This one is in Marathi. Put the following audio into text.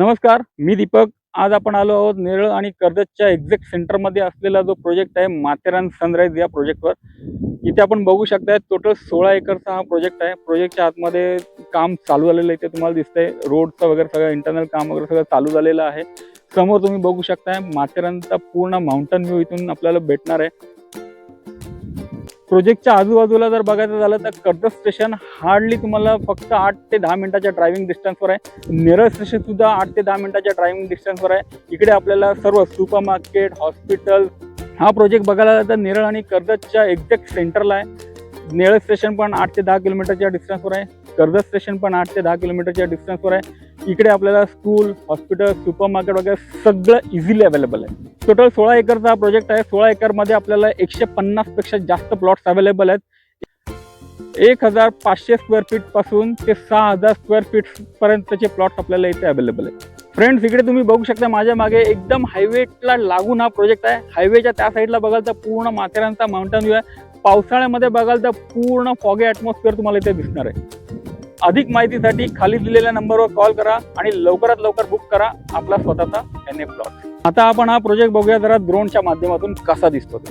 नमस्कार, मी दीपक. आज आपण आलो आहोत नेरळ आणि कर्जतच्या एक्झॅक्ट सेंटरमध्ये असलेला जो प्रोजेक्ट आहे माथेरान सनराईज या प्रोजेक्टवर. इथे आपण बघू शकताय टोटल 16 एकरचा हा प्रोजेक्ट आहे. प्रोजेक्टच्या आतमध्ये काम चालू झालेलं आहे, ते तुम्हाला दिसतंय. रोडचं वगैरे सगळं इंटरनल काम वगैरे सगळं चालू झालेलं आहे. समोर तुम्ही बघू शकताय माथेरानचा पूर्ण माउंटन व्ह्यू इथून आपल्याला भेटणार आहे. प्रोजेक्टच्या आजूबाजूला जर बघायचं झालं तर कर्जत स्टेशन हार्डली तुम्हाला फक्त 8 ते 10 मिनिटाच्या ड्रायव्हिंग डिस्टन्सवर आहे. नेरळ स्टेशन सुद्धा 8 ते 10 मिनिटाच्या ड्रायव्हिंग डिस्टन्सवर आहे. इकडे आपल्याला सर्व सुपर मार्केट, हॉस्पिटल. हा प्रोजेक्ट बघायला जाता नेरळ आणि कर्जतच्या एक्झॅक्ट सेंटरला आहे. नेरळ स्टेशन पण 8 ते 10 किलोमीटरच्या डिस्टन्सवर आहे. कर्जत स्टेशन पण 8 ते 10 किलोमीटरच्या डिस्टन्सवर आहे. इकडे आपल्याला स्कूल, हॉस्पिटल, सुपर मार्केट वगैरे सगळं इझिली अवेलेबल आहे. टोटल 16 एकरचा हा प्रोजेक्ट आहे. 16 एकरमध्ये आपल्याला 150 पेक्षा जास्त प्लॉट्स अवेलेबल आहेत. 1500 स्क्वेअर फीट पासून ते 6000 स्क्वेअर फीट पर्यंतचे प्लॉट्स आपल्याला इथे अवेलेबल आहेत. फ्रेंड्स, इकडे तुम्ही बघू शकता माझ्या मागे एकदम हायवेला लागून हा प्रोजेक्ट आहे. हायवेच्या त्या साईडला बघाल तर पूर्ण माथेरानचा माउंटन व्ह्यू आहे. पावसाळ्यामध्ये बघाल तर पूर्ण फॉगी ॲटमॉस्फिअर तुम्हाला इथे दिसणार आहे. अधिक माहितीसाठी खाली दिलेल्या नंबरवर कॉल करा आणि लवकरात लवकर बुक करा आपला स्वतःचा NA प्लॉट. आता आपण हा प्रोजेक्ट बघूया जरा ड्रोनच्या माध्यमातून कसा दिसतो.